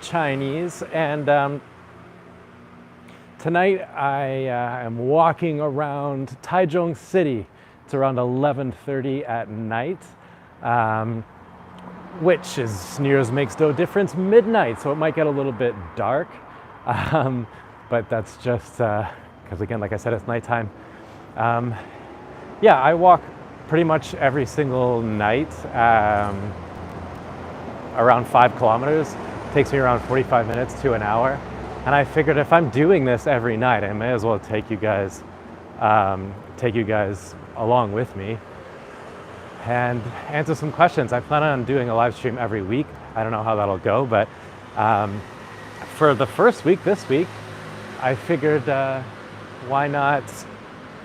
Chinese, and tonight I am walking around Taiwan City. It's around 11:30 at night, which is near as makes no difference midnight, so it might get a little bit dark, but that's just because again, like I said, it's nighttime. Yeah, I walk pretty much every single night, around 5 kilometers. Takes me around 45 minutes to an hour, and I figured if I'm doing this every night, I may as well take you guys along with me and answer some questions. I plan on doing a live stream every week. I don't know how that'll go, but for the first week, this week, I figured why not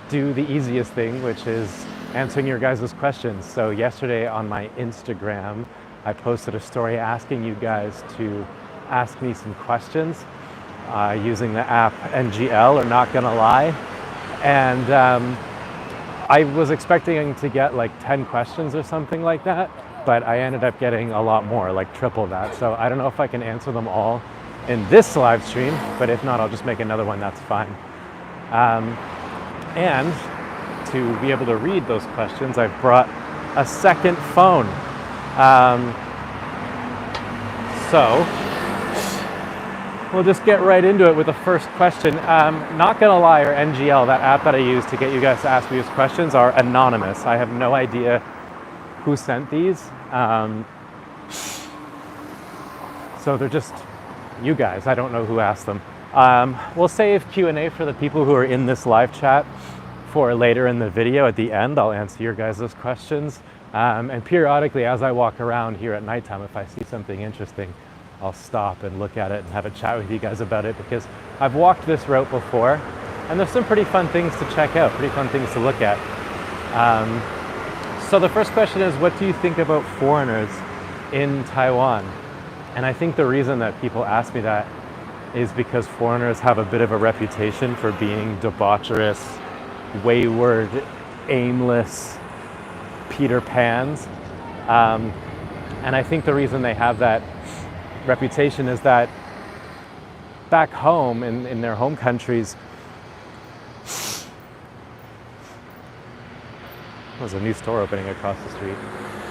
do the easiest thing, which is answering your guys' questions. So yesterday on my Instagram, I posted a story asking you guys to ask me some questions using the app NGL, or Not Gonna Lie. And I was expecting to get like 10 questions or something like that, but I ended up getting a lot more, like triple that. So I don't know if I can answer them all in this live stream, but if not, I'll just make another one, that's fine. And to be able to read those questions, I've brought a second phone. So we'll just get right into it with the first question. Not Gonna Lie, or NGL, that app that I use to get you guys to ask me these questions, are anonymous. I have no idea who sent these. So they're just you guys. I don't know who asked them. We'll save Q&A for the people who are in this live chat for later in the video. At the end, I'll answer your guys' questions. And periodically, as I walk around here at nighttime, if I see something interesting, I'll stop and look at it and have a chat with you guys about it, because I've walked this route before and there's some pretty fun things to check out, pretty fun things to look at. So the first question is, what do you think about foreigners in Taiwan? And I think the reason that people ask me that is because foreigners have a bit of a reputation for being debaucherous, wayward, aimless Peter Pans. And I think the reason they have that reputation is that back home in their home countries, there's a new store opening across the street.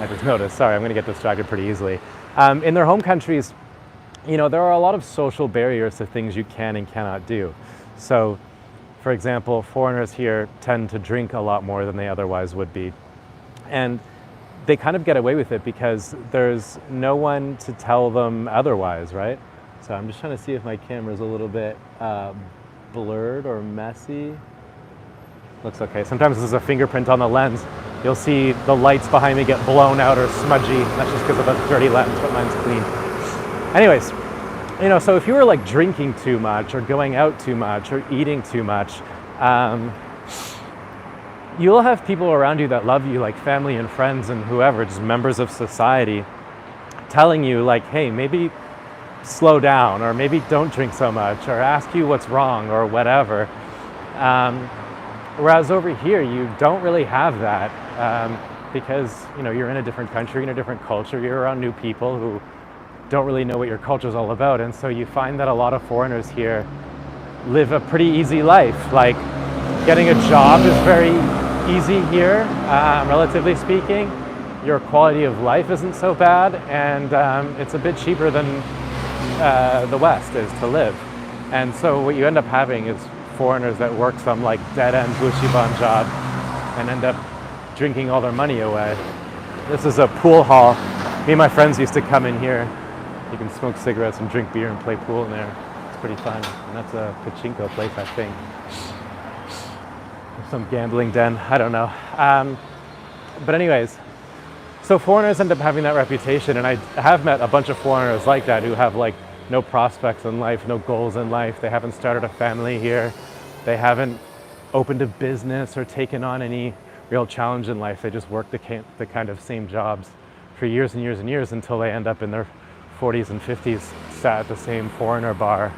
I just noticed, sorry, I'm gonna get distracted pretty easily. In their home countries, you know, there are a lot of social barriers to things you can and cannot do. So, for example, foreigners here tend to drink a lot more than they otherwise would be. And they kind of get away with it because there's no one to tell them otherwise, right? So I'm just trying to see if my camera's a little bit blurred or messy. Looks okay. Sometimes there's a fingerprint on the lens. You'll see the lights behind me get blown out or smudgy. That's just because of a dirty lens, but mine's clean. Anyways, you know, so if you were like drinking too much or going out too much or eating too much, you'll have people around you that love you, like family and friends and whoever, just members of society, telling you like, hey, maybe slow down, or maybe don't drink so much, or ask you what's wrong or whatever. Whereas over here, you don't really have that because, you know, you're in a different country, in a different culture, you're around new people who don't really know what your culture is all about. And so you find that a lot of foreigners here live a pretty easy life. Like, getting a job is very easy here, relatively speaking. Your quality of life isn't so bad, and it's a bit cheaper than the West is to live. And so what you end up having is foreigners that work some like dead-end bushiban job and end up drinking all their money away. This is a pool hall. Me and my friends used to come in here. You can smoke cigarettes and drink beer and play pool in there. It's pretty fun. And that's a pachinko place, I think. Some gambling den, I don't know. But anyways, so foreigners end up having that reputation, and I have met a bunch of foreigners like that who have like no prospects in life, no goals in life. They haven't started a family here. They haven't opened a business or taken on any real challenge in life. They just work the kind of same jobs for years and years and years until they end up in their 40s and 50s sat at the same foreigner bar.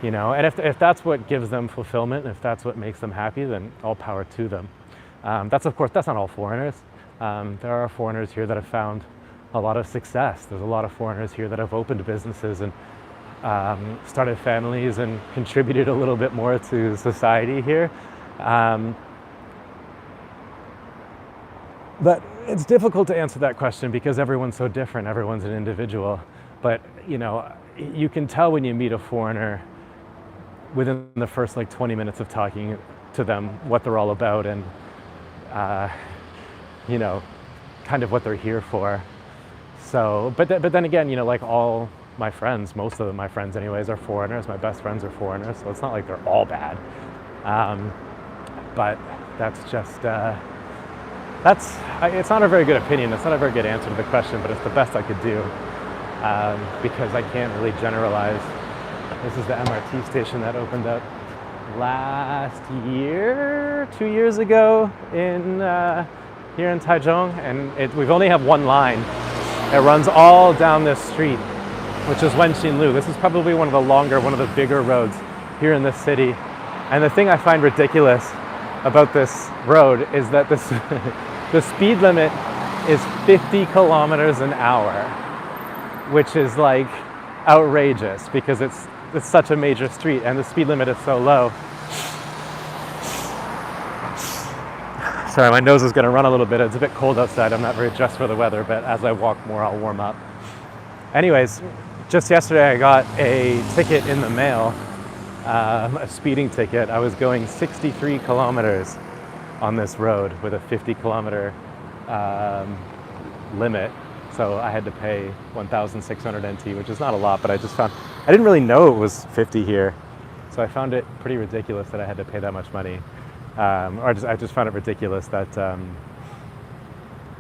You know, and if that's what gives them fulfillment, if that's what makes them happy, then all power to them. That's, of course, that's not all foreigners. There are foreigners here that have found a lot of success. There's a lot of foreigners here that have opened businesses and started families and contributed a little bit more to society here. But it's difficult to answer that question because everyone's so different. Everyone's an individual. But, you can tell when you meet a foreigner within the first 20 minutes of talking to them what they're all about and, kind of what they're here for. So, but then again, all my friends, most of my friends anyways, are foreigners. My best friends are foreigners, so it's not like they're all bad. But that's just, it's not a very good opinion. It's not a very good answer to the question, but it's the best I could do because I can't really generalize. This is the MRT station that opened up last year, 2 years ago here in Taichung, and we only have one line. It runs all down this street, which is Wenxinlu. This is probably one of the bigger roads here in this city. And the thing I find ridiculous about this road is that the speed limit is 50 kilometers an hour, which is outrageous because it's such a major street and the speed limit is so low. Sorry, my nose is going to run a little bit. It's a bit cold outside. I'm not very dressed for the weather, but as I walk more, I'll warm up. Anyways, just yesterday I got a ticket in the mail, a speeding ticket. I was going 63 kilometers on this road with a 50 kilometer limit. So I had to pay 1,600 NT, which is not a lot, but I didn't really know it was 50 here. So I found it pretty ridiculous that I had to pay that much money. I just found it ridiculous that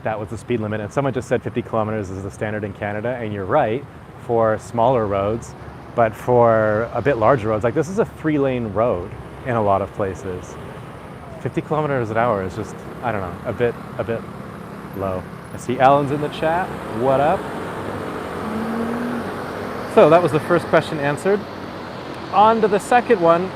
that was the speed limit. And someone just said 50 kilometers is the standard in Canada, and you're right for smaller roads, but for a bit larger roads, this is a 3-lane road in a lot of places. 50 kilometers an hour is just, I don't know, a bit low. I see Alan's in the chat. What up? So that was the first question answered. On to the second one.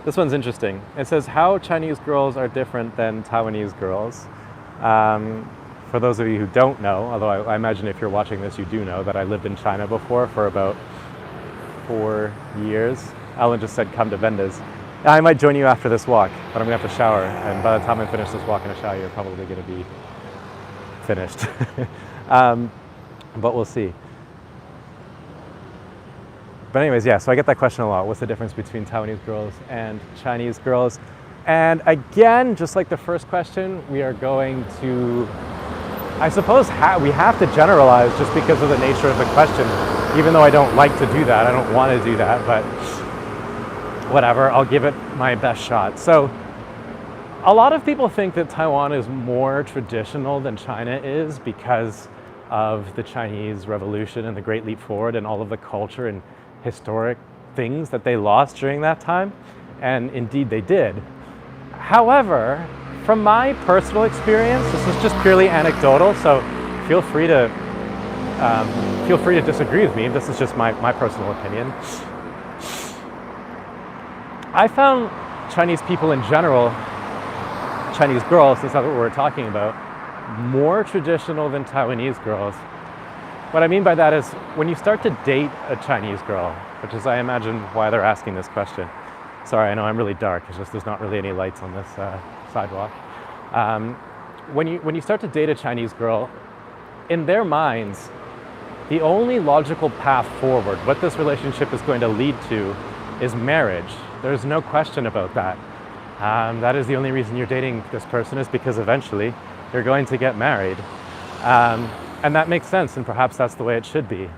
This one's interesting. It says how Chinese girls are different than Taiwanese girls. For those of you who don't know, although I imagine if you're watching this, you do know that I lived in China before for about 4 years. Alan just said, come to Venda's. I might join you after this walk, but I'm gonna have to shower. And by the time I finish this walk and a shower, you're probably gonna be finished. But we'll see. But anyways, yeah, so I get that question a lot. What's the difference between Taiwanese girls and Chinese girls? And again, just like the first question, we are going to, I suppose we have to generalize just because of the nature of the question, even though I don't like to do that. I don't want to do that, but whatever, I'll give it my best shot. So a lot of people think that Taiwan is more traditional than China is because of the Chinese Revolution and the Great Leap Forward and all of the culture and historic things that they lost during that time. And indeed they did. However, from my personal experience, this is just purely anecdotal, so feel free to disagree with me. This is just my personal opinion. I found Chinese people in general, Chinese girls, that's not what we're talking about, more traditional than Taiwanese girls. What I mean by that is when you start to date a Chinese girl, which is I imagine why they're asking this question. Sorry, I know I'm really dark, it's just there's not really any lights on this sidewalk. When you start to date a Chinese girl, in their minds, the only logical path forward, what this relationship is going to lead to, is marriage. There's no question about that. That is the only reason you're dating this person, is because eventually you're going to get married. And that makes sense, and perhaps that's the way it should be.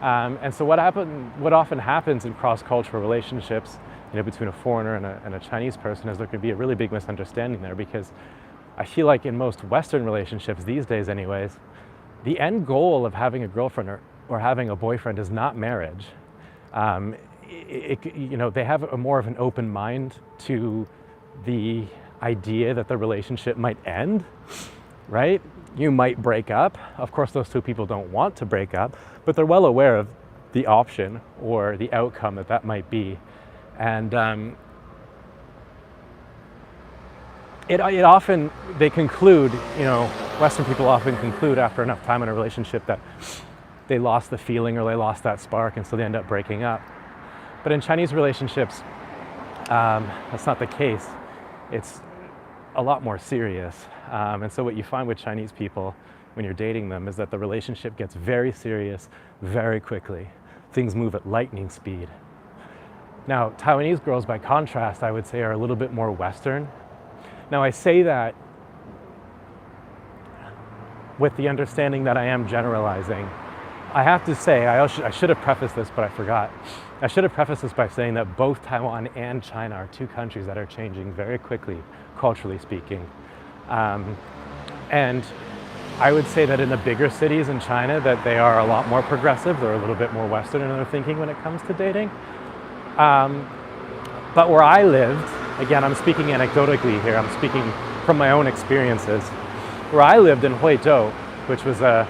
And so what often happens in cross-cultural relationships, between a foreigner and a Chinese person, is there could be a really big misunderstanding there, because I feel like in most Western relationships these days anyways, the end goal of having a girlfriend or having a boyfriend is not marriage. They have a more of an open mind to the idea that the relationship might end, right? You might break up. Of course, those two people don't want to break up, but they're well aware of the option or the outcome that might be. And it often, they conclude, Western people often conclude after enough time in a relationship that they lost the feeling or they lost that spark, and so they end up breaking up. But in Chinese relationships, that's not the case. It's a lot more serious. And so what you find with Chinese people when you're dating them is that the relationship gets very serious very quickly. Things move at lightning speed. Now, Taiwanese girls, by contrast, I would say are a little bit more Western. Now, I say that with the understanding that I am generalizing. I have to say, I should have prefaced this, but I forgot. I should have prefaced this by saying that both Taiwan and China are two countries that are changing very quickly, culturally speaking. And I would say that in the bigger cities in China that they are a lot more progressive, they're a little bit more Western in their thinking when it comes to dating. But where I lived, again, I'm speaking anecdotally here, I'm speaking from my own experiences. Where I lived in Huizhou, which was a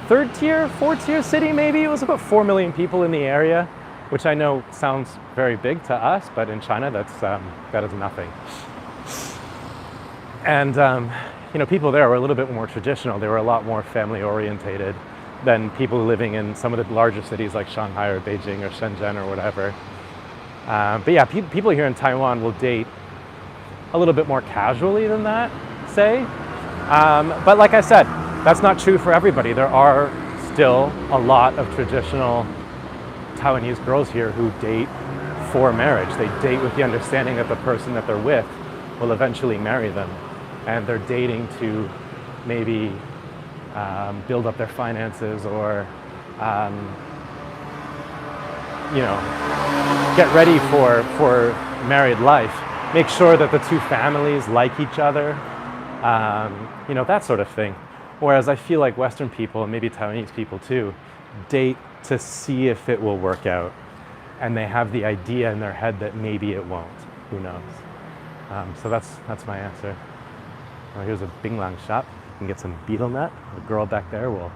third tier, fourth tier city maybe, it was about 4 million people in the area, which I know sounds very big to us, but in China that is nothing. And people there were a little bit more traditional. They were a lot more family orientated than people living in some of the larger cities like Shanghai or Beijing or Shenzhen or whatever. But yeah, people here in Taiwan will date a little bit more casually than that, say. But like I said, that's not true for everybody. There are still a lot of traditional Taiwanese girls here who date for marriage. They date with the understanding that the person that they're with will eventually marry them. And they're dating to maybe build up their finances or, get ready for married life. Make sure that the two families like each other, that sort of thing. Whereas I feel like Western people, and maybe Taiwanese people too, date to see if it will work out. And they have the idea in their head that maybe it won't. Who knows? So that's my answer. Here's a Binglang shop. You can get some betel nut. The girl back there will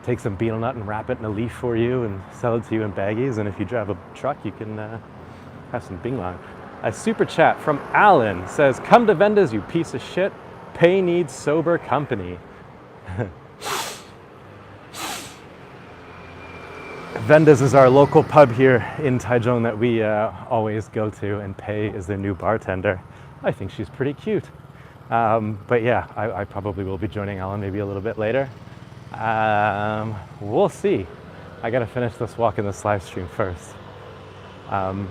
take some betel nut and wrap it in a leaf for you and sell it to you in baggies. And if you drive a truck, you can have some Binglang. A super chat from Alan says, "Come to Vendas, you piece of shit. Pay needs sober company." Vendas is our local pub here in Taichung that we always go to, and Pei is the new bartender. I think she's pretty cute. But yeah, I probably will be joining Alan maybe a little bit later. We'll see. I gotta finish this walk in this live stream first. I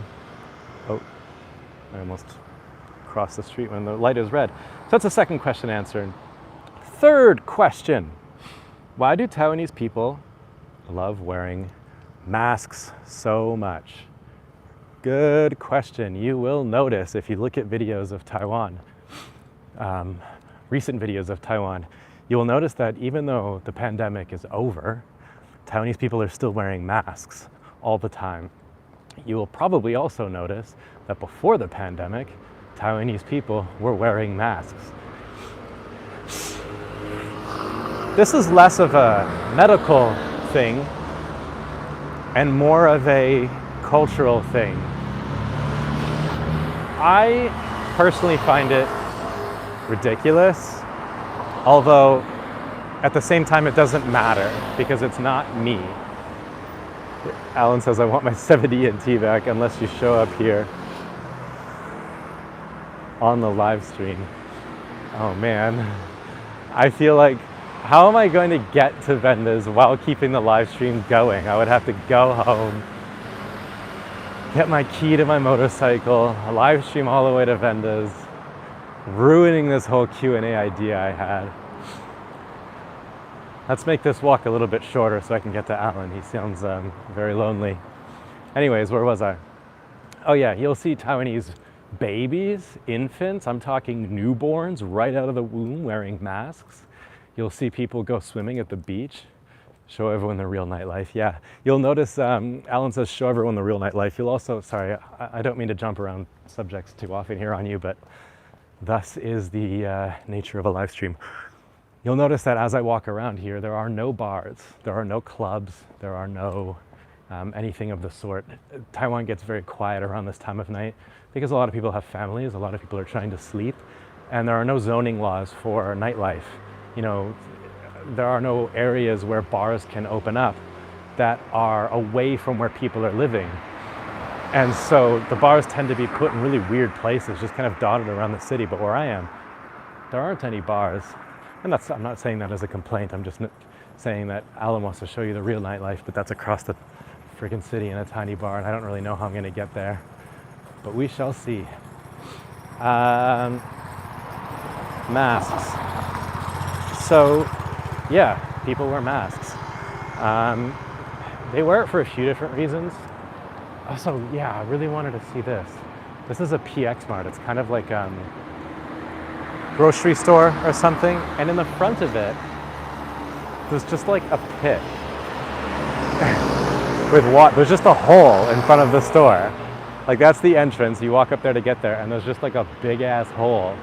almost crossed the street when the light is red. So that's the second question answered. Third question. Why do Taiwanese people love wearing masks so much? Good question. You will notice if you look at videos of Taiwan, recent videos of Taiwan, you will notice that even though the pandemic is over, Taiwanese people are still wearing masks all the time. You will probably also notice that before the pandemic, Taiwanese people were wearing masks. This is less of a medical thing and more of a cultural thing. I personally find it ridiculous, although at the same time it doesn't matter because it's not me. Alan says, "I want my 70 NT back unless you show up here on the live stream." Oh man, I feel like, how am I going to get to Vendas while keeping the live stream going? I would have to go home, get my key to my motorcycle, a live stream all the way to Vendas, ruining this whole Q&A idea I had. Let's make this walk a little bit shorter so I can get to Alan. He sounds very lonely. Anyways, where was I? Oh yeah, you'll see Taiwanese babies, infants, I'm talking newborns right out of the womb wearing masks. You'll see people go swimming at the beach. Show everyone the real nightlife. Yeah, you'll notice Alan says show everyone the real nightlife. You'll also, sorry, I don't mean to jump around subjects too often here on you, but thus is the nature of a live stream. You'll notice that as I walk around here, there are no bars, there are no clubs, there are no anything of the sort. Taiwan gets very quiet around this time of night because a lot of people have families, a lot of people are trying to sleep, and there are no zoning laws for nightlife. You know, there are no areas where bars can open up that are away from where people are living. And so the bars tend to be put in really weird places, just kind of dotted around the city. But where I am, there aren't any bars. And I'm not saying that as a complaint. I'm just saying that Alan wants to show you the real nightlife, but that's across the freaking city in a tiny bar, and I don't really know how I'm going to get there. But we shall see. Masks. So, yeah, people wear masks. They wear it for a few different reasons. Also, yeah, I really wanted to see this. This is a PX Mart. It's kind of like a grocery store or something. And in the front of it, there's just like a pit with water. There's just a hole in front of the store. Like that's the entrance. You walk up there to get there, and there's just like a big ass hole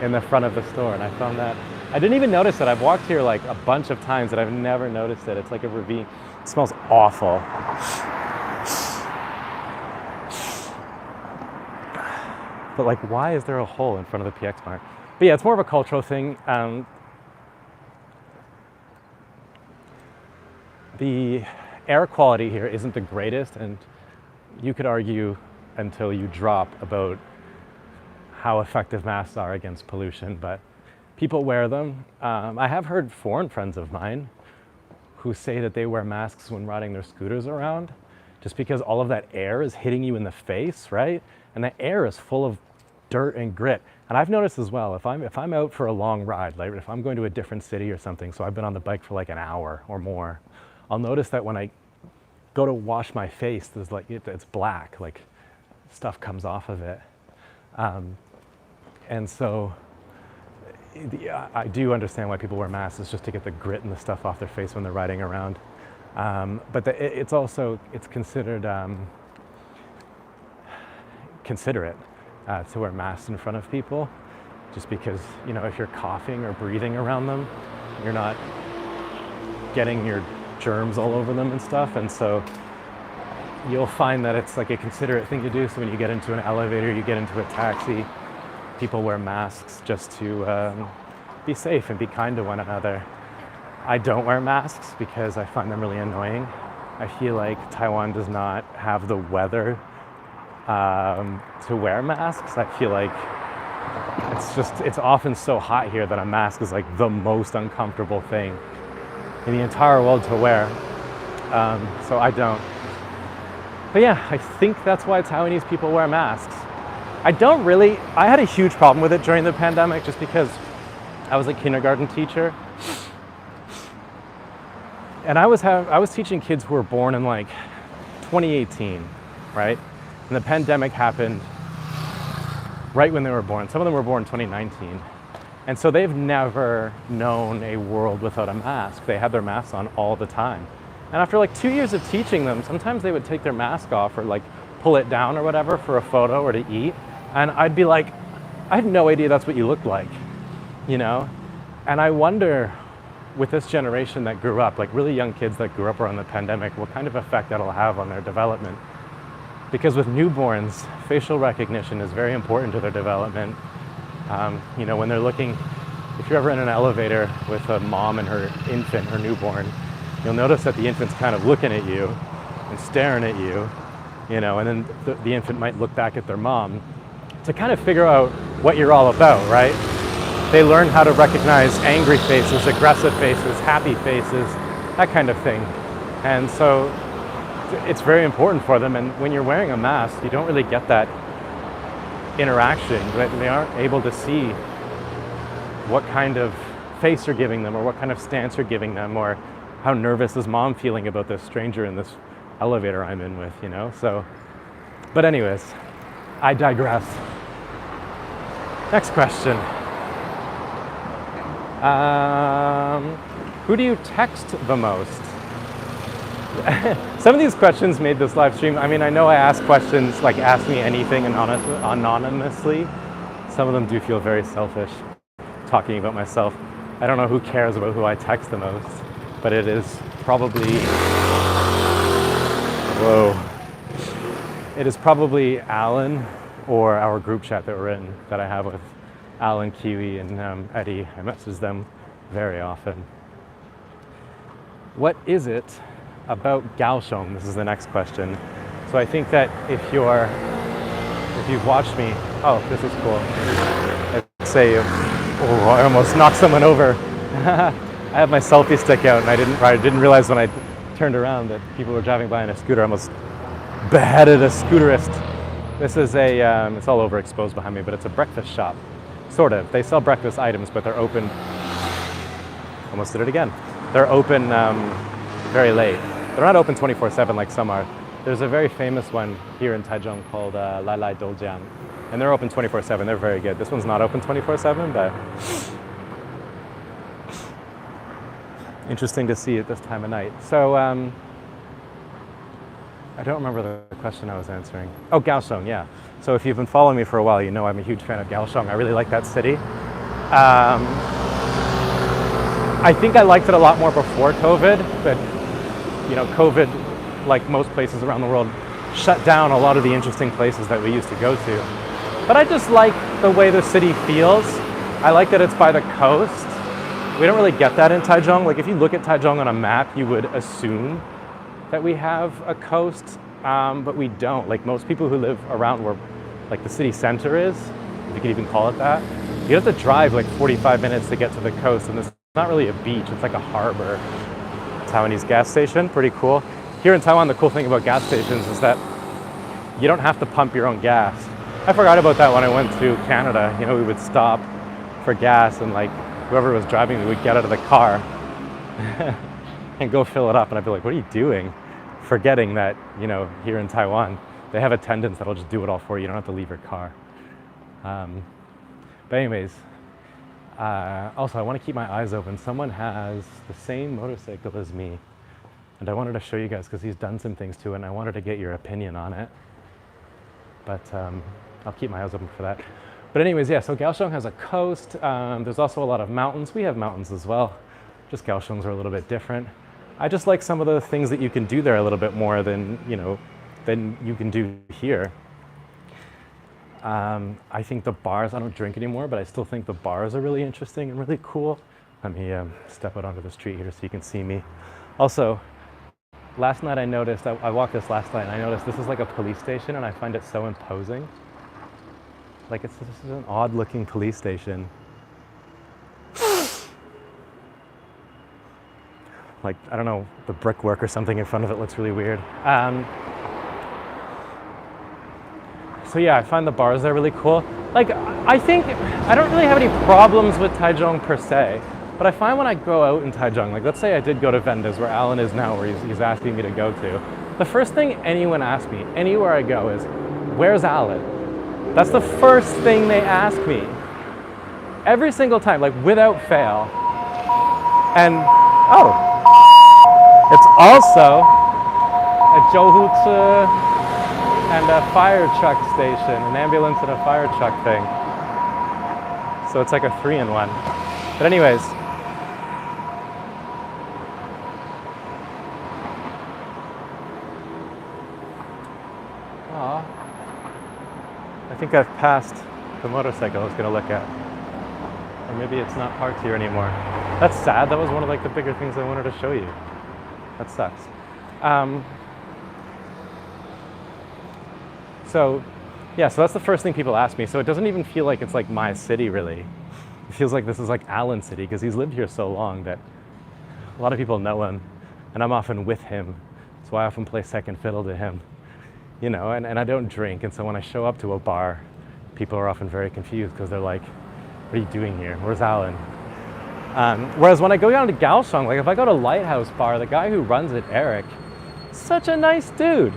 in the front of the store. And I found that, I didn't even notice it. I've walked here like a bunch of times and I've never noticed it. It's like a ravine. It smells awful. But like, why is there a hole in front of the PX Mart? But yeah, it's more of a cultural thing. The air quality here isn't the greatest, and you could argue until you drop about how effective masks are against pollution, but people wear them. I have heard foreign friends of mine who say that they wear masks when riding their scooters around, just because all of that air is hitting you in the face, right? And the air is full of dirt and grit. And I've noticed as well, if I'm out for a long ride, like if I'm going to a different city or something, so I've been on the bike for like an hour or more, I'll notice that when I go to wash my face, there's like, it's black, like stuff comes off of it. And so I do understand why people wear masks, is just to get the grit and the stuff off their face when they're riding around. But it's considered considerate to wear masks in front of people, just because, you know, if you're coughing or breathing around them, you're not getting your germs all over them and stuff. And so you'll find that it's like a considerate thing to do. So when you get into an elevator, you get into a taxi, people wear masks just to be safe and be kind to one another. I don't wear masks because I find them really annoying. I feel like Taiwan does not have the weather to wear masks. I feel like it's often so hot here that a mask is like the most uncomfortable thing in the entire world to wear. So I don't. But yeah, I think that's why Taiwanese people wear masks. I had a huge problem with it during the pandemic, just because I was a kindergarten teacher. And I was teaching kids who were born in like 2018, right? And the pandemic happened right when they were born. Some of them were born in 2019. And so they've never known a world without a mask. They had their masks on all the time. And after like 2 years of teaching them, sometimes they would take their mask off or like pull it down or whatever for a photo or to eat. And I'd be like, I had no idea that's what you looked like, you know? And I wonder, with this generation that grew up, like really young kids that grew up around the pandemic, what kind of effect that'll have on their development. Because with newborns, facial recognition is very important to their development. You know, when they're looking, if you're ever in an elevator with a mom and her infant, her newborn, you'll notice that the infant's kind of looking at you and staring at you, you know, and then the infant might look back at their mom to kind of figure out what you're all about, right? They learn how to recognize angry faces, aggressive faces, happy faces, that kind of thing. And so it's very important for them. And when you're wearing a mask, you don't really get that interaction. They aren't able to see what kind of face you're giving them or what kind of stance you're giving them or how nervous is mom feeling about this stranger in this elevator I'm in with, you know? So, but anyways, I digress. Next question. Who do you text the most? Some of these questions made this live stream. I mean, I know I ask questions like ask me anything anonymously. Some of them do feel very selfish, talking about myself. I don't know who cares about who I text the most, but it is probably, it is probably Alan or our group chat that we're in that I have with Alan, Kiwi, and Eddie. I message them very often. What is it about Kaohsiung? This is the next question. So I think that if you've watched me, oh, this is cool. Let's say, oh, I almost knocked someone over. I have my selfie stick out, and I didn't realize when I turned around that people were driving by in a scooter. I almost beheaded a scooterist. This is it's all overexposed behind me, but it's a breakfast shop, sort of. They sell breakfast items, but they're open. Almost did it again. They're open very late. They're not open 24/7 like some are. There's a very famous one here in Taichung called Lai Lai Doujiang, and they're open 24/7. They're very good. This one's not open 24/7, but interesting to see at this time of night. So I don't remember the question I was answering. Oh, Kaohsiung, yeah. So if you've been following me for a while, you know I'm a huge fan of Kaohsiung. I really like that city. I think I liked it a lot more before COVID, but you know, COVID, like most places around the world, shut down a lot of the interesting places that we used to go to. But I just like the way the city feels. I like that it's by the coast. We don't really get that in Taichung. Like if you look at Taichung on a map, you would assume that we have a coast, but we don't. Like most people who live around where like the city center is, if you could even call it that, you have to drive like 45 minutes to get to the coast, and it's not really a beach, it's like a harbor. Taiwanese gas station, pretty cool. Here in Taiwan, the cool thing about gas stations is that you don't have to pump your own gas. I forgot about that when I went to Canada. You know, we would stop for gas, and like whoever was driving me would get out of the car and go fill it up, and I'd be like, what are you doing? Forgetting that, you know, here in Taiwan, they have attendants that'll just do it all for you. You don't have to leave your car. But anyways, also I want to keep my eyes open. Someone has the same motorcycle as me, and I wanted to show you guys because he's done some things to it, and I wanted to get your opinion on it. But I'll keep my eyes open for that. But anyways, yeah, so Kaohsiung has a coast. There's also a lot of mountains. We have mountains as well. Just Kaohsiung's are a little bit different. I just like some of the things that you can do there a little bit more than, you know, than you can do here. I think the bars, I don't drink anymore, but I still think the bars are really interesting and really cool. Let me step out onto the street here so you can see me. Also, last night I noticed, I walked this last night, and I noticed this is like a police station, and I find it so imposing. Like this is an odd looking police station. Like, I don't know, the brickwork or something in front of it looks really weird. So yeah, I find the bars there really cool. Like, I think, I don't really have any problems with Taichung per se, but I find when I go out in Taichung, like let's say I did go to Vendas, where Alan is now, where he's asking me to go to, the first thing anyone asks me, anywhere I go, is, where's Alan? That's the first thing they ask me. Every single time, like without fail. And, oh, it's also a Zhouhutsu and a fire truck station, an ambulance and a fire truck thing. So it's like a 3-in-1. But anyways, I think I've passed the motorcycle I was going to look at. Or maybe it's not parked here anymore. That's sad. That was one of like the bigger things I wanted to show you. That sucks. So that's the first thing people ask me. So it doesn't even feel like it's like my city, really. It feels like this is like Alan's city, because he's lived here so long that a lot of people know him, and I'm often with him. So I often play second fiddle to him, you know, and I don't drink. And so when I show up to a bar, people are often very confused because they're like, what are you doing here? Where's Alan? Whereas when I go down to Kaohsiung, like if I go to Lighthouse Bar, the guy who runs it, Eric, such a nice dude.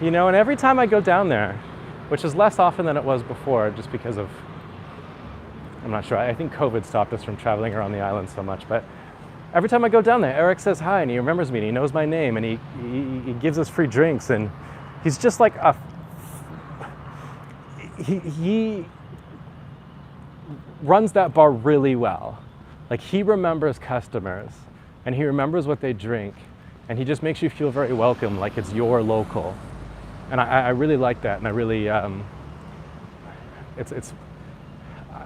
You know, and every time I go down there, which is less often than it was before, just because of, I'm not sure, I think COVID stopped us from traveling around the island so much, but every time I go down there, Eric says hi, and he remembers me, and he knows my name, and he gives us free drinks, and he's just like a, he runs that bar really well. Like, he remembers customers, and he remembers what they drink, and he just makes you feel very welcome, like it's your local. And I really like that, and I really,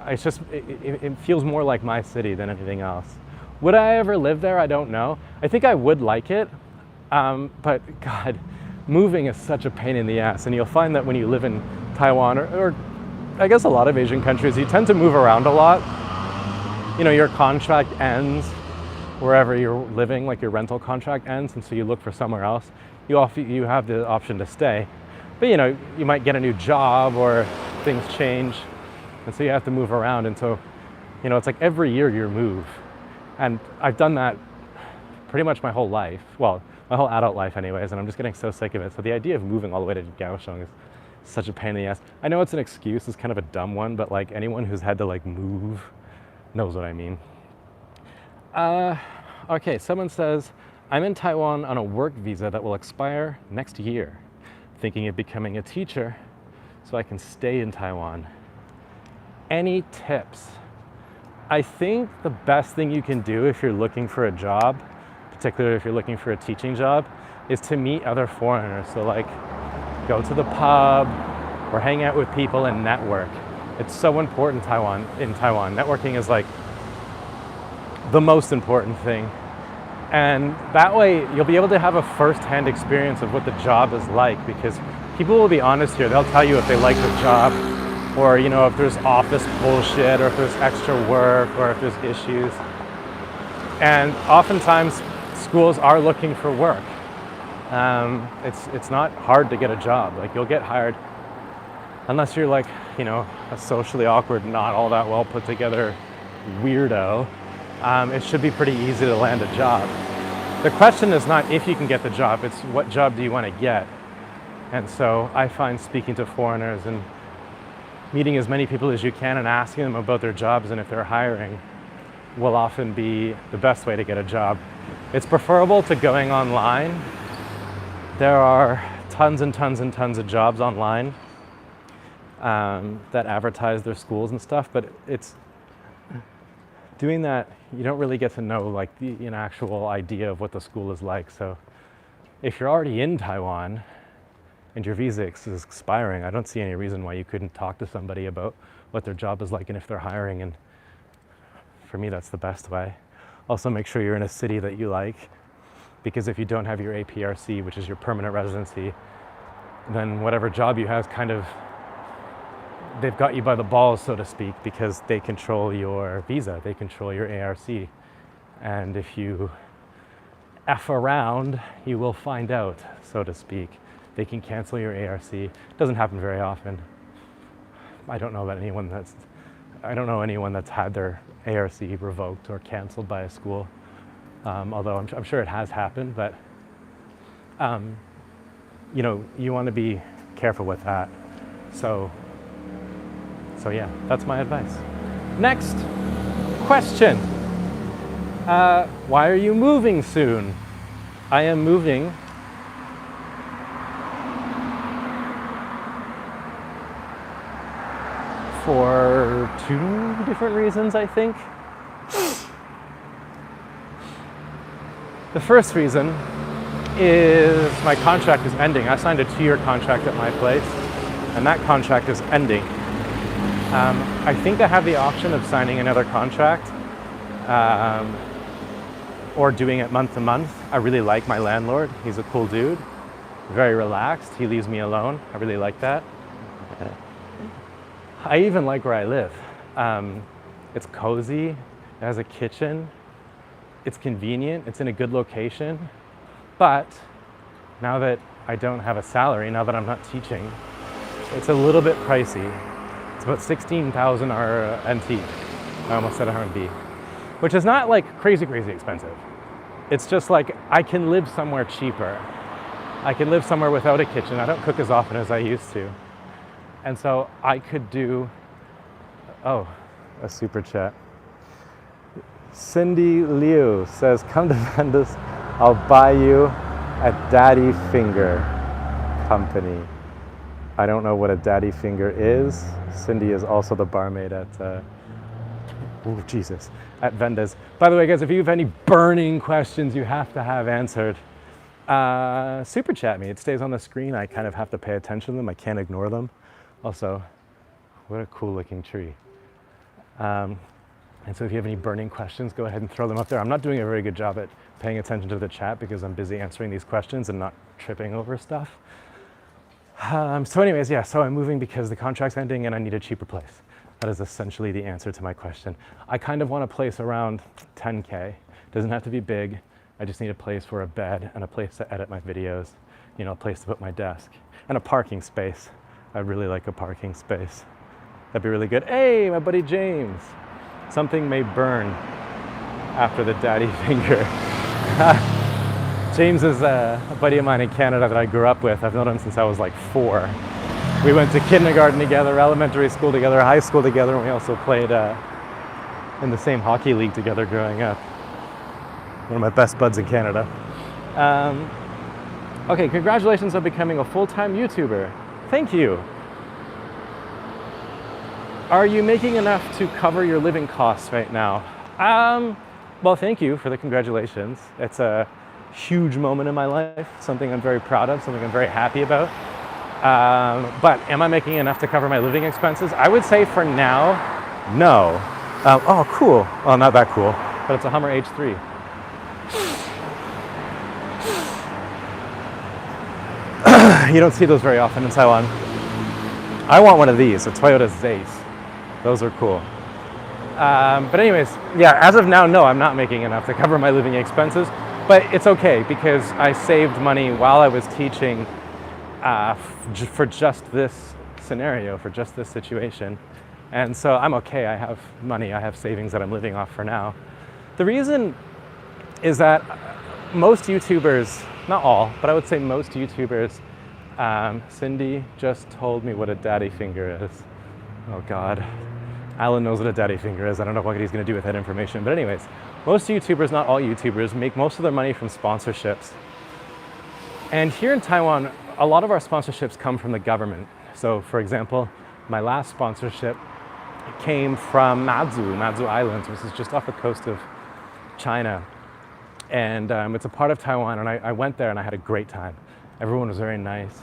it's just, it feels more like my city than anything else. Would I ever live there? I don't know. I think I would like it, but God, moving is such a pain in the ass. And you'll find that when you live in Taiwan, or I guess a lot of Asian countries, you tend to move around a lot. You know, your contract ends wherever you're living, like your rental contract ends, and so you look for somewhere else. You have the option to stay, but you know, you might get a new job or things change, and so you have to move around. And so, you know, it's like every year you move, and I've done that pretty much my whole life. Well, my whole adult life anyways, and I'm just getting so sick of it. So the idea of moving all the way to Kaohsiung is such a pain in the ass. I know it's an excuse, it's kind of a dumb one, but like anyone who's had to like move knows what I mean. Okay, someone says, I'm in Taiwan on a work visa that will expire next year, thinking of becoming a teacher so I can stay in Taiwan. Any tips? I think the best thing you can do if you're looking for a job, particularly if you're looking for a teaching job, is to meet other foreigners. So like go to the pub or hang out with people and network. It's so important in Taiwan. Networking is like the most important thing. And that way you'll be able to have a first-hand experience of what the job is like, because people will be honest here. They'll tell you if they like the job, or you know, if there's office bullshit, or if there's extra work, or if there's issues. And oftentimes schools are looking for work. It's not hard to get a job. Like you'll get hired, unless you're like, you know, a socially awkward, not all that well put together weirdo. It should be pretty easy to land a job. The question is not if you can get the job, it's what job do you want to get. And so I find speaking to foreigners and meeting as many people as you can and asking them about their jobs and if they're hiring will often be the best way to get a job. It's preferable to going online. There are tons and tons and tons of jobs online that advertise their schools and stuff, but it's doing that, you don't really get to know like an actual idea of what the school is like. So if you're already in Taiwan and your visa is expiring, I don't see any reason why you couldn't talk to somebody about what their job is like and if they're hiring. And for me, that's the best way. Also, make sure you're in a city that you like, because if you don't have your APRC, which is your permanent residency, then whatever job you have kind of, they've got you by the balls, so to speak, because they control your visa, they control your ARC. And if you F around, you will find out, so to speak. They can cancel your ARC. It doesn't happen very often. I don't know anyone that's had their ARC revoked or canceled by a school, although I'm sure it has happened, but you know, you want to be careful with that. So yeah, that's my advice. Next question. Why are you moving soon? I am moving for 2 different reasons, I think. The first reason is my contract is ending. I signed a 2-year contract at my place, and that contract is ending. I think I have the option of signing another contract or doing it month to month. I really like my landlord. He's a cool dude, very relaxed. He leaves me alone. I really like that. I even like where I live. It's cozy, it has a kitchen, it's convenient, it's in a good location. But now that I don't have a salary, now that I'm not teaching, it's a little bit pricey. It's about 16,000 NT. I almost said RMB, which is not like crazy expensive. It's just like I can live somewhere cheaper. I can live somewhere without a kitchen. I don't cook as often as I used to. And so I could do, a super chat. Cindy Liu says, come to Vendas, I'll buy you a Daddy Finger company. I don't know what a Daddy Finger is. Cindy is also the barmaid at, at Vendas. By the way, guys, if you have any burning questions you have to have answered, super chat me. It stays on the screen. I kind of have to pay attention to them. I can't ignore them. Also, what a cool looking tree. And so if you have any burning questions, go ahead and throw them up there. I'm not doing a very good job at paying attention to the chat because I'm busy answering these questions and not tripping over stuff. So anyways, yeah, so I'm moving because the contract's ending and I need a cheaper place. That is essentially the answer to my question. I kind of want a place around 10K. Doesn't have to be big. I just need a place for a bed and a place to edit my videos, you know, a place to put my desk and a parking space. I'd really like a parking space. That'd be really good. Hey, my buddy James. Something may burn after the daddy finger. James is a buddy of mine in Canada that I grew up with. I've known him since I was like 4. We went to kindergarten together, elementary school together, high school together, and we also played in the same hockey league together growing up. One of my best buds in Canada. Okay, congratulations on becoming a full-time YouTuber. Thank you. Are you making enough to cover your living costs right now? Well, thank you for the congratulations. It's a huge moment in my life, something I'm very proud of, something I'm very happy about. But am I making enough to cover my living expenses? I would say for now, no. Oh, cool. Well, not that cool, but it's a Hummer H3. You don't see those very often in Taiwan. I want one of these, a Toyota Zace. Those are cool. But anyways, yeah, as of now, no, I'm not making enough to cover my living expenses, but it's okay because I saved money while I was teaching for just this scenario, for just this situation. And so I'm okay, I have money, I have savings that I'm living off for now. The reason is that most YouTubers, not all, but I would say most YouTubers, Cindy just told me what a daddy finger is. Oh God. Alan knows what a daddy finger is. I don't know what he's going to do with that information. But anyways, most YouTubers, not all YouTubers, make most of their money from sponsorships. And here in Taiwan, a lot of our sponsorships come from the government. So for example, my last sponsorship came from Matsu Islands, which is just off the coast of China. And it's a part of Taiwan, and I went there and I had a great time. Everyone was very nice.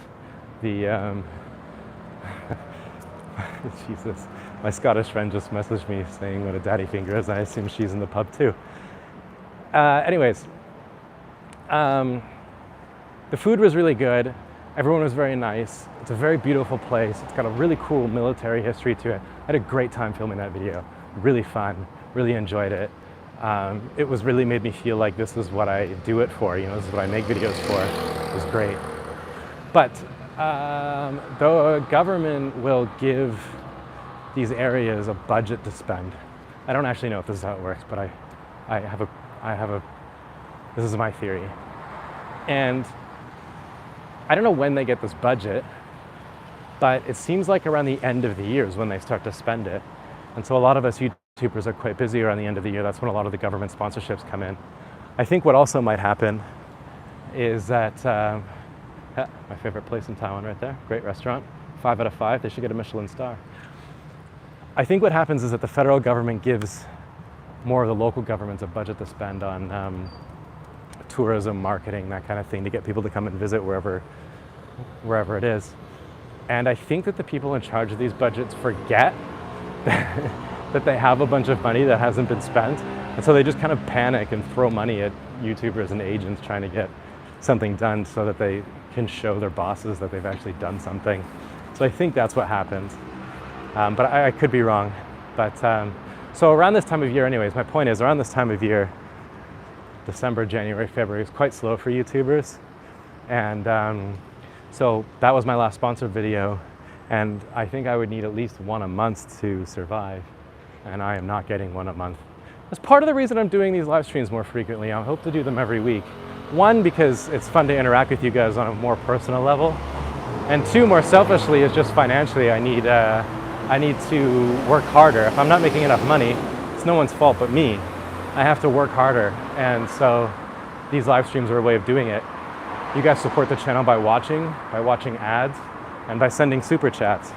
Jesus. My Scottish friend just messaged me saying what a daddy finger is. I assume she's in the pub too. Anyways, the food was really good. Everyone was very nice. It's a very beautiful place. It's got a really cool military history to it. I had a great time filming that video. Really fun, really enjoyed it. It was really made me feel like this is what I do it for, you know, this is what I make videos for. It was great. But the government will give these areas a budget to spend. I don't actually know if this is how it works, but I have a, this is my theory. And I don't know when they get this budget, but it seems like around the end of the year is when they start to spend it. And so a lot of us YouTubers are quite busy around the end of the year. That's when a lot of the government sponsorships come in. I think what also might happen is that, my favorite place in Taiwan right there, great restaurant, 5 out of 5, they should get a Michelin star. I think what happens is that the federal government gives more of the local governments a budget to spend on tourism, marketing, that kind of thing, to get people to come and visit wherever it is. And I think that the people in charge of these budgets forget that they have a bunch of money that hasn't been spent. And so they just kind of panic and throw money at YouTubers and agents trying to get something done so that they can show their bosses that they've actually done something. So I think that's what happens. But I could be wrong. But so around this time of year anyways, my point is around this time of year, December, January, February is quite slow for YouTubers. And so that was my last sponsored video. And I think I would need at least one a month to survive. And I am not getting one a month. That's part of the reason I'm doing these live streams more frequently. I hope to do them every week. One, because it's fun to interact with you guys on a more personal level. And two, more selfishly, is just financially, I need to work harder. If I'm not making enough money, it's no one's fault but me. I have to work harder. And so these live streams are a way of doing it. You guys support the channel by watching ads, and by sending super chats.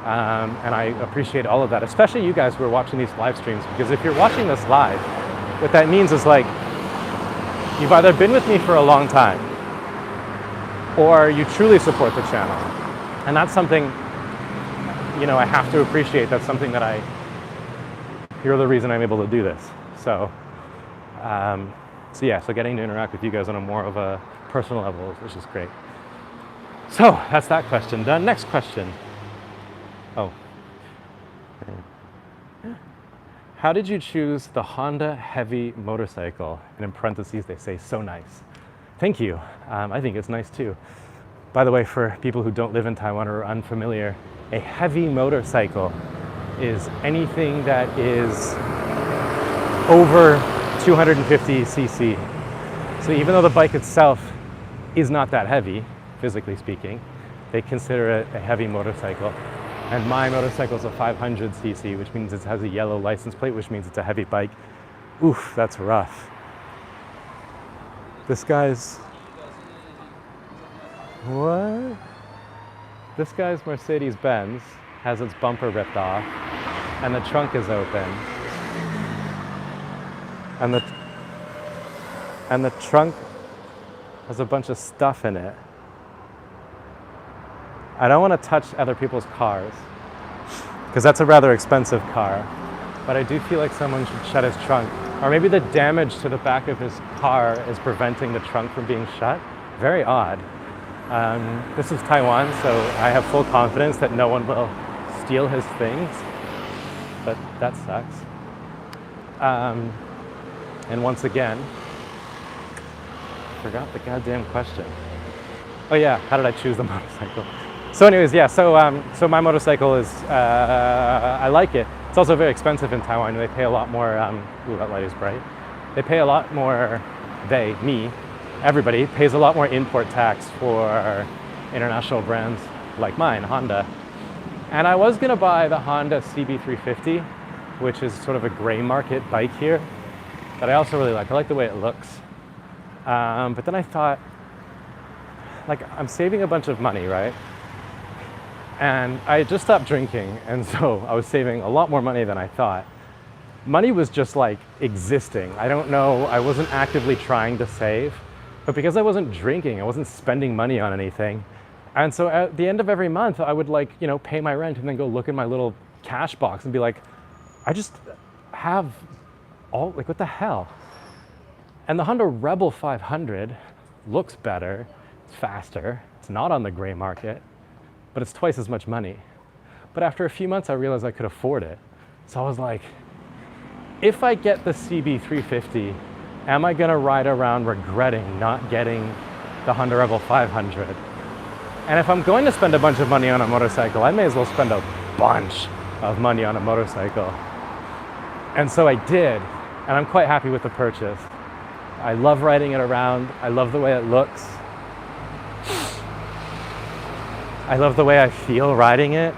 And I appreciate all of that, especially you guys who are watching these live streams, because if you're watching this live, what that means is like, you've either been with me for a long time, or you truly support the channel. And that's something, you know, I have to appreciate. That's something that you're the reason I'm able to do this. So, so getting to interact with you guys on a more of a personal level, which is great. So that's that question done. Next question. Oh. How did you choose the Honda Heavy motorcycle? And in parentheses, they say, so nice. Thank you. I think it's nice too. By the way, for people who don't live in Taiwan or are unfamiliar, a heavy motorcycle is anything that is over 250 cc. So even though the bike itself is not that heavy, physically speaking, they consider it a heavy motorcycle. And my motorcycle is a 500 cc, which means it has a yellow license plate, which means it's a heavy bike. Oof, that's rough. This guy's... What? This guy's Mercedes-Benz has its bumper ripped off, and the trunk is open. And the trunk has a bunch of stuff in it. I don't want to touch other people's cars, because that's a rather expensive car, but I do feel like someone should shut his trunk. Or maybe the damage to the back of his car is preventing the trunk from being shut. Very odd. This is Taiwan, so I have full confidence that no one will steal his things, but that sucks. And once again, forgot the goddamn question. Oh yeah, how did I choose the motorcycle? So anyways, yeah, so my motorcycle is, I like it. It's also very expensive in Taiwan. They pay a lot more, ooh, that light is bright. They pay a lot more, everybody pays a lot more import tax for international brands like mine, Honda. And I was gonna buy the Honda CB350, which is sort of a gray market bike here, that I also really like. I like the way it looks. But then I thought, like, I'm saving a bunch of money, right? And I had just stopped drinking, and so I was saving a lot more money than I thought. Money was just like existing. I don't know, I wasn't actively trying to save, but because I wasn't drinking, I wasn't spending money on anything. And so at the end of every month, I would pay my rent and then go look in my little cash box and be like, I just have all, what the hell? And the Honda Rebel 500 looks better, it's faster, it's not on the gray market, but it's twice as much money. But after a few months, I realized I could afford it. So I was like, if I get the CB350, am I gonna ride around regretting not getting the Honda Rebel 500? And if I'm going to spend a bunch of money on a motorcycle, I may as well spend a bunch of money on a motorcycle. And so I did, and I'm quite happy with the purchase. I love riding it around. I love the way it looks. I love the way I feel riding it.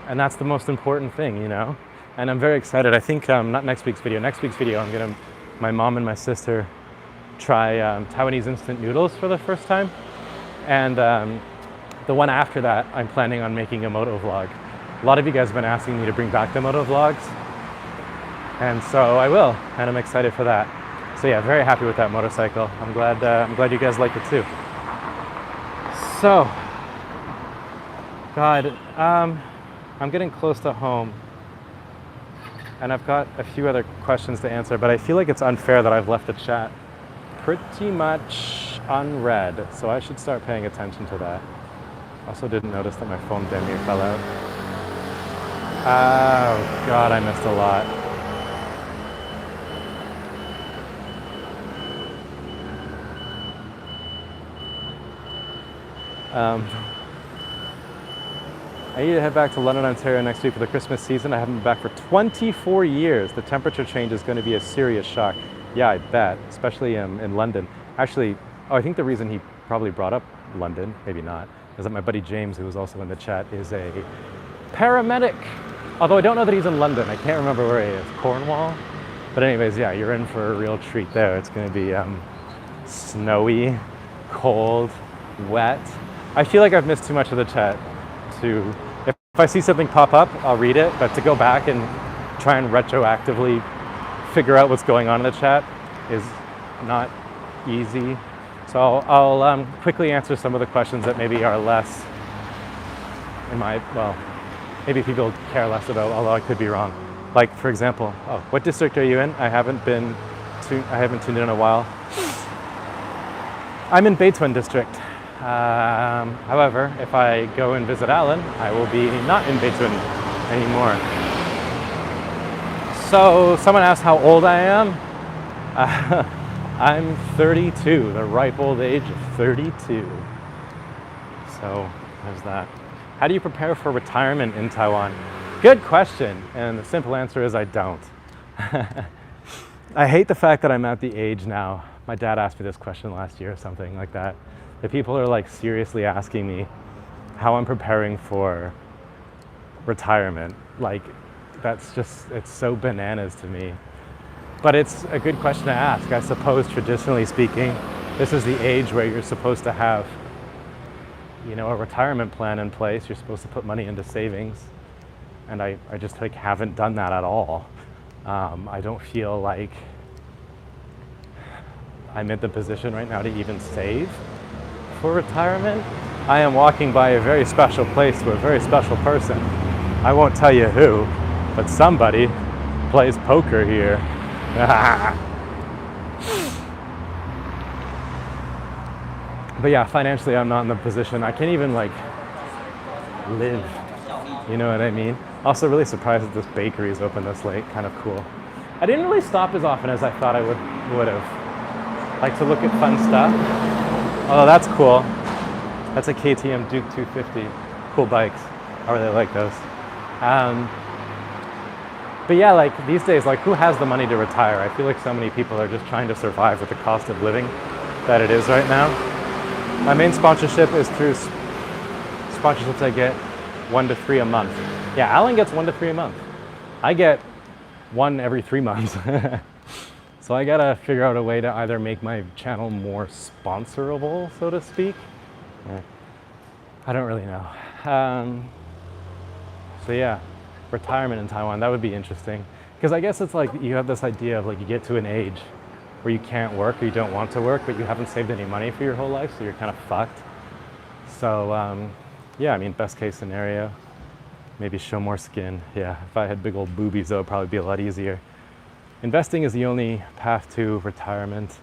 And that's the most important thing, you know? And I'm very excited. I think, not next week's video, my mom and my sister try Taiwanese instant noodles for the first time. And the one after that, I'm planning on making a moto vlog. A lot of you guys have been asking me to bring back the moto vlogs. And so I will, and I'm excited for that. So yeah, very happy with that motorcycle. I'm glad you guys like it too. So, God, I'm getting close to home, and I've got a few other questions to answer, but I feel like it's unfair that I've left the chat pretty much unread, so I should start paying attention to that. Also didn't notice that my phone damn near fell out. Oh God, I missed a lot. I need to head back to London, Ontario next week for the Christmas season. I haven't been back for 24 years. The temperature change is going to be a serious shock. Yeah, I bet, especially in London. Actually, I think the reason he probably brought up London, maybe not, is that my buddy James, who was also in the chat, is a paramedic. Although I don't know that he's in London. I can't remember where he is, Cornwall? But anyways, yeah, you're in for a real treat there. It's going to be snowy, cold, wet. I feel like I've missed too much of the chat. If I see something pop up, I'll read it, but to go back and try and retroactively figure out what's going on in the chat is not easy. So I'll quickly answer some of the questions that maybe are less, maybe people care less about, although I could be wrong. Like, for example, what district are you in? I haven't tuned in a while. I'm in Beitun district. However, if I go and visit Alan, I will be not in Beitun anymore. So someone asked how old I am. I'm 32, the ripe old age of 32. So there's that. How do you prepare for retirement in Taiwan? Good question, and the simple answer is I don't. I hate the fact that I'm at the age now. My dad asked me this question last year or something like that. That people are like seriously asking me how I'm preparing for retirement. Like, that's just, it's so bananas to me. But it's a good question to ask. I suppose traditionally speaking, this is the age where you're supposed to have, you know, a retirement plan in place. You're supposed to put money into savings. And I just like haven't done that at all. I don't feel like I'm in the position right now to even save for retirement. I am walking by a very special place to a very special person. I won't tell you who, but somebody plays poker here. But yeah, financially I'm not in the position. I can't even like live, you know what I mean? Also really surprised that this bakery is open this late, kind of cool. I didn't really stop as often as I thought I would have. Like to look at fun stuff. Although that's cool. That's a KTM Duke 250. Cool bikes. I really like those. But yeah, like these days, like who has the money to retire? I feel like so many people are just trying to survive with the cost of living that it is right now. My main sponsorship is through sponsorships I get 1 to 3 a month. Yeah, Alan gets 1 to 3 a month. I get 1 every 3 months. So I gotta figure out a way to either make my channel more sponsorable, so to speak. I don't really know. So yeah, retirement in Taiwan, that would be interesting. Because I guess it's like you have this idea of like you get to an age where you can't work or you don't want to work, but you haven't saved any money for your whole life, so you're kind of fucked. So yeah, I mean, best case scenario, maybe show more skin. Yeah, if I had big old boobies, that would probably be a lot easier. Investing is the only path to retirement.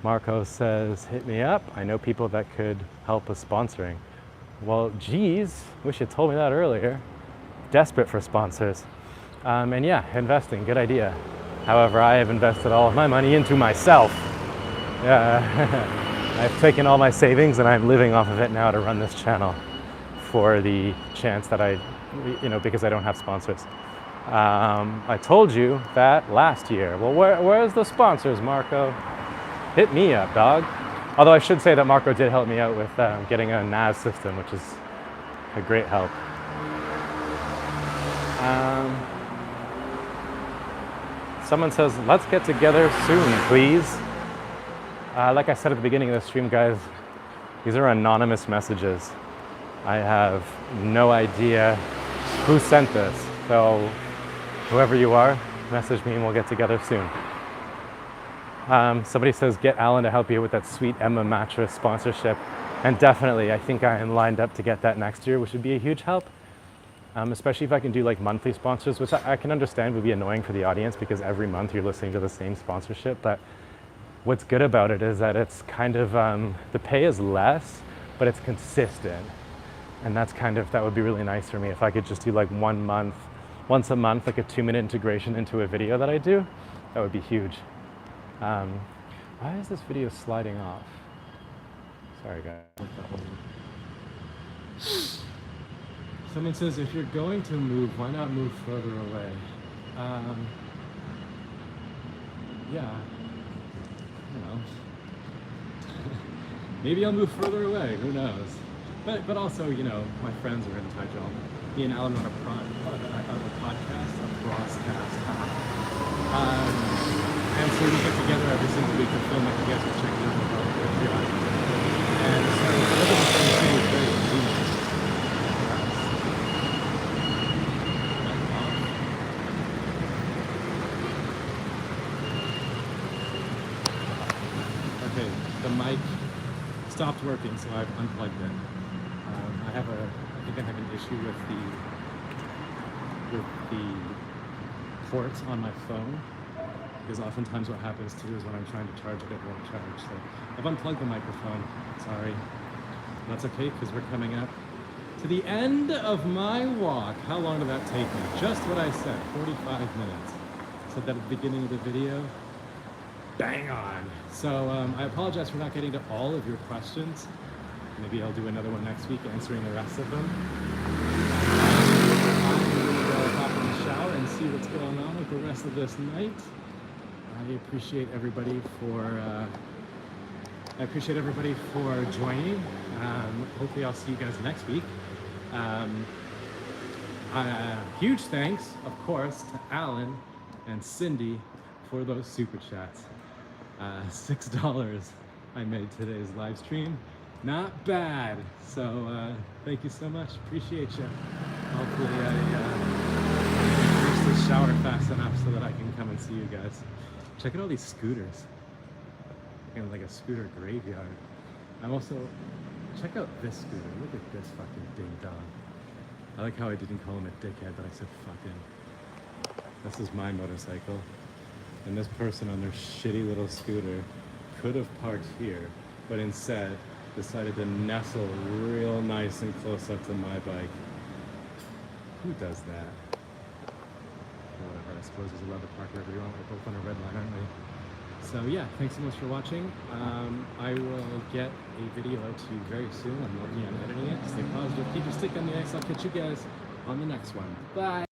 Marco says, hit me up. I know people that could help with sponsoring. Well, geez, wish you told me that earlier. Desperate for sponsors. And yeah, investing, good idea. However, I have invested all of my money into myself. I've taken all my savings and I'm living off of it now to run this channel for the chance that because I don't have sponsors. I told you that last year. Well, where's the sponsors, Marco? Hit me up, dog. Although I should say that Marco did help me out with getting a NAS system, which is a great help. Someone says, let's get together soon, please. Like I said at the beginning of the stream, guys, these are anonymous messages. I have no idea who sent this. So whoever you are, message me and we'll get together soon. Somebody says, get Alan to help you with that sweet Emma mattress sponsorship. And definitely, I think I am lined up to get that next year, which would be a huge help. Especially if I can do like monthly sponsors, which I can understand would be annoying for the audience because every month you're listening to the same sponsorship. But what's good about it is that it's kind of, the pay is less, but it's consistent. And that would be really nice for me if I could just do like once a month, like a 2-minute integration into a video that I do. That would be huge. Why is this video sliding off? Sorry, guys. Someone says, if you're going to move, why not move further away? Yeah, I don't know. Maybe I'll move further away, who knows? But also, my friends are in Taiwan. Me and Alan run a podcast, a broadcast. And so we get together every single week to film it. You guys can check it out on our Patreon. And so living in the same city is very convenient. Okay, the mic stopped working, so I've unplugged it. I think I have an issue with the port on my phone, because oftentimes what happens too is when I'm trying to charge it, it won't charge. So I've unplugged the microphone, sorry. That's okay, because we're coming up to the end of my walk. How long did that take me? Just what I said, 45 minutes. Said that at the beginning of the video. Bang on. So I apologize for not getting to all of your questions. Maybe I'll do another one next week answering the rest of them. I'm going to go hop in the shower and see what's going on with the rest of this night. I appreciate everybody for joining. Hopefully I'll see you guys next week. Huge thanks, of course, to Alan and Cindy for those super chats. $6 I made today's live stream. Not bad. So thank you so much. Appreciate you. Hopefully I finish this shower fast enough so that I can come and see you guys. Check out all these scooters. Kind of like a scooter graveyard. I'm also, check out this scooter. Look at this fucking ding dong. I like how I didn't call him a dickhead, but I said fucking. This is my motorcycle. And this person on their shitty little scooter could have parked here, but instead decided to nestle real nice and close up to my bike. Who does that? Whatever, I suppose there's allowed to park wherever you want. We're both on a red line, aren't we? So yeah, thanks so much for watching. I will get a video out to you very soon. I'm working on editing it. Stay positive, keep your stick on the ice. I'll catch you guys on the next one. Bye!